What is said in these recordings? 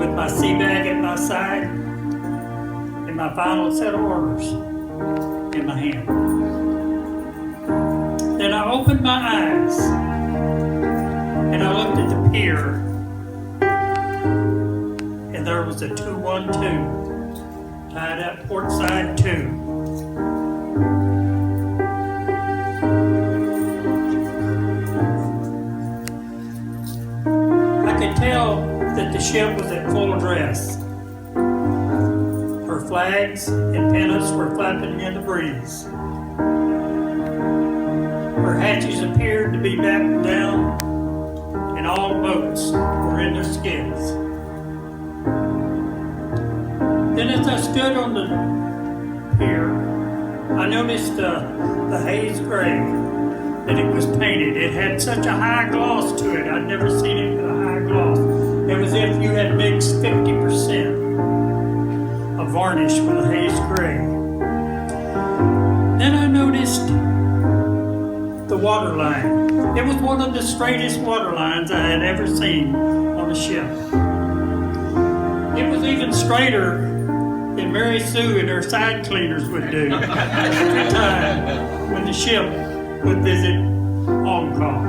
with my sea bag at my side and my final set of orders in my hand. Then I opened my eyes and I looked at the pier, and there was a 212 tied up port side 2. I could tell that the ship was at full dress. Her flags and pennants were flapping in the breeze. Her hatches appeared to be battened down, and all boats were in their skids. Then as I stood on the pier, I noticed the haze gray that it was painted. It had such a high gloss to it. I'd never seen it with a high gloss. It was as if you had mixed 50% of varnish with a haze gray. Then I noticed the water line. It was one of the straightest water lines I had ever seen on a ship. It was even straighter than Mary Sue and her side cleaners would do every time when the ship would visit Hong Kong.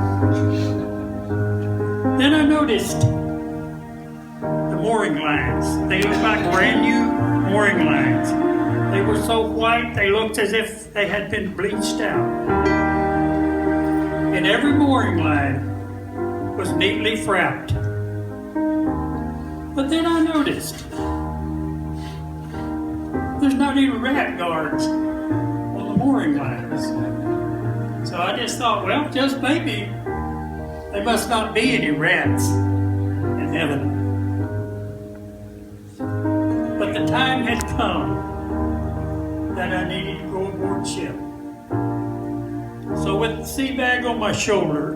Then I noticed the mooring lines. They looked like brand new mooring lines. They were so white they looked as if they had been bleached out. And every mooring line was neatly frapped. But then I noticed there's not even rat guards on the mooring lines. So I just thought, well, just maybe there must not be any rats in heaven. But the time had come that I needed to go aboard ship. So with the sea bag on my shoulder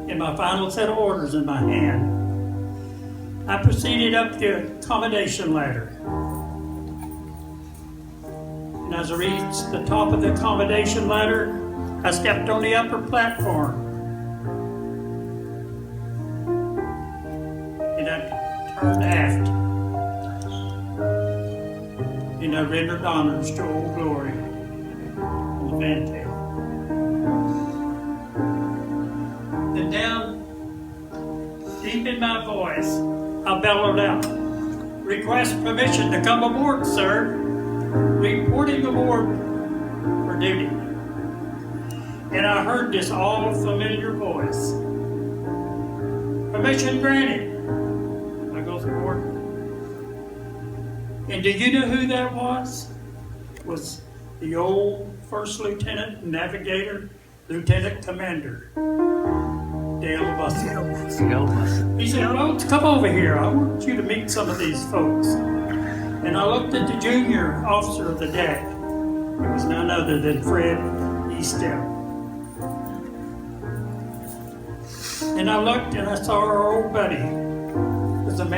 and my final set of orders in my hand, I proceeded up the accommodation ladder. And as I reached the top of the accommodation ladder, I stepped on the upper platform. And I turned aft. And I rendered honors to Old Glory on the fantail. Then down deep in my voice, I bellowed out, "Request permission to come aboard, sir. Reporting aboard for duty." And I heard this all familiar voice. "Permission granted." I goes aboard. And do you know who that was? It was the old First Lieutenant and Navigator, Lieutenant Commander Dale Bussell. He said, "Folks, come over here. I want you to meet some of these folks." And I looked at the junior officer of the deck. It was none other than Fred Eastep. And I looked and I saw our old buddy. It was the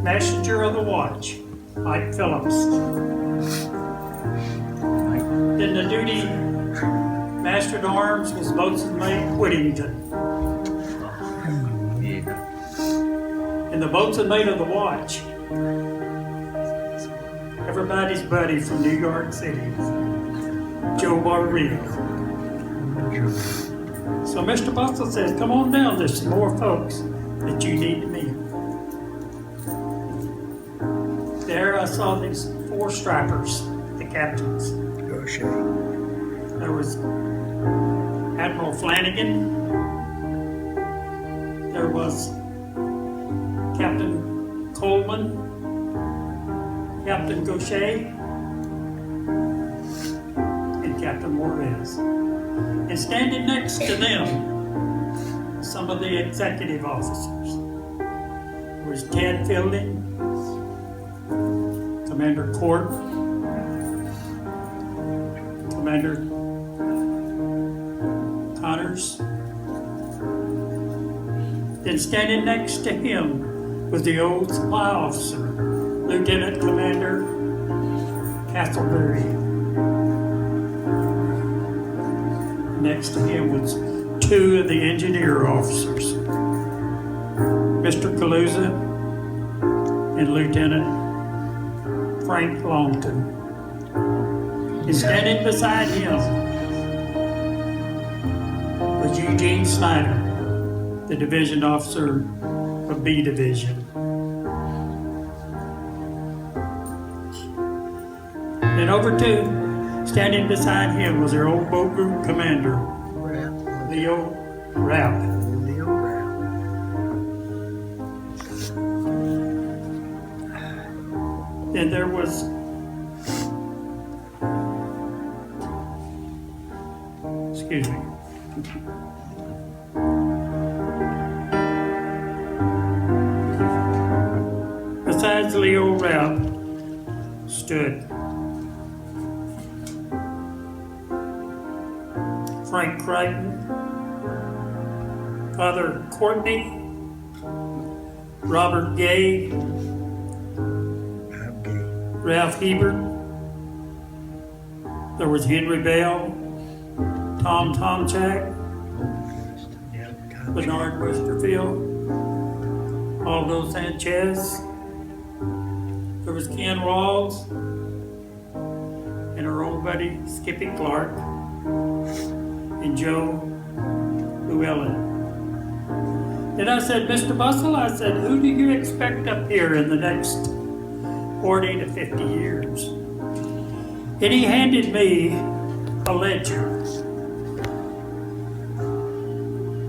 messenger of the watch, Mike Phillips. Then the duty master at arms was Boatswain Mate Whittington. And the boatswain mate of the watch, everybody's buddy from New York City, Joe Barbarino. So Mr. Bussell says, "Come on down, there's some more folks that you need to meet." There I saw these 4 strappers, the captains. There was Admiral Flanagan. There was Captain Coleman, Captain Gaucher, and Captain Juarez. And standing next to them, some of the executive officers. There was Ted Fielding, Commander Court, Commander Connors. Then standing next to him was the old supply officer, Lieutenant Commander Castleberry. Next to him was 2 of the engineer officers, Mr. Kaluza and Lieutenant Frank Longton. And standing beside him was Eugene Snyder, the division officer of B Division. And over to, standing beside him was their old boat group commander, Leo Rapp. And there was excuse me. Besides Leo Rapp stood Frank Crichton, Father Courtney, Robert Gay, Ralph Hebert. There was Henry Bell, Tom Tomchak, Bernard Westerfield, Aldo Sanchez. There was Ken Rawls and our old buddy Skippy Clark and Joe Llewellyn. Then I said, Mr. Bustle, I said, who do you expect up here in the next 40 to 50 years? And he handed me a ledger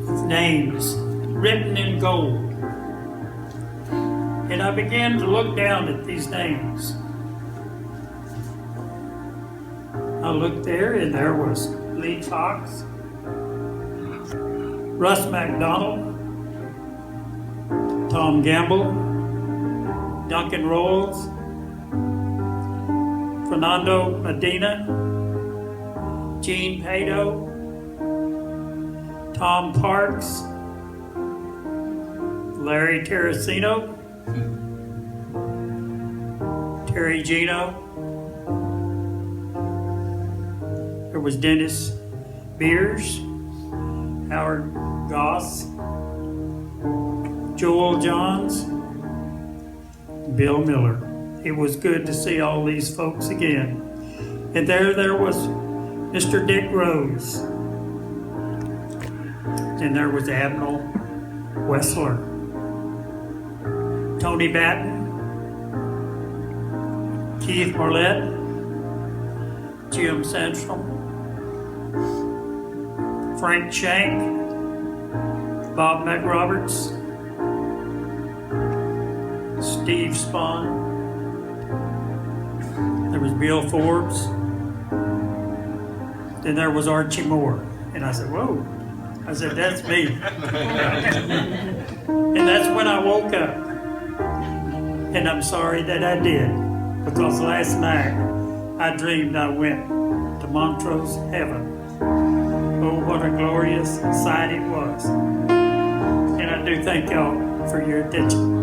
with names written in gold. And I began to look down at these names. I looked there, and there was Lee Cox, Russ McDonald, Tom Gamble, Duncan Rolls, Fernando Medina, Gene Pato, Tom Parks, Larry Terracino, Terry Gino. There was Dennis Beers, Howard Goss, Joel Johns, Bill Miller. It was good to see all these folks again. And there was Mr. Dick Rose. And there was Admiral Wessler, Tony Batten, Keith Marlette, Jim Sandstrom, Frank Shank, Bob McRoberts, Steve Spahn. There was Bill Forbes. Then there was Archie Moore. And I said, whoa. I said, that's me. And that's when I woke up. And I'm sorry that I did. Because last night I dreamed I went to Montrose Heaven. Oh, what a glorious sight it was. And I do thank y'all for your attention.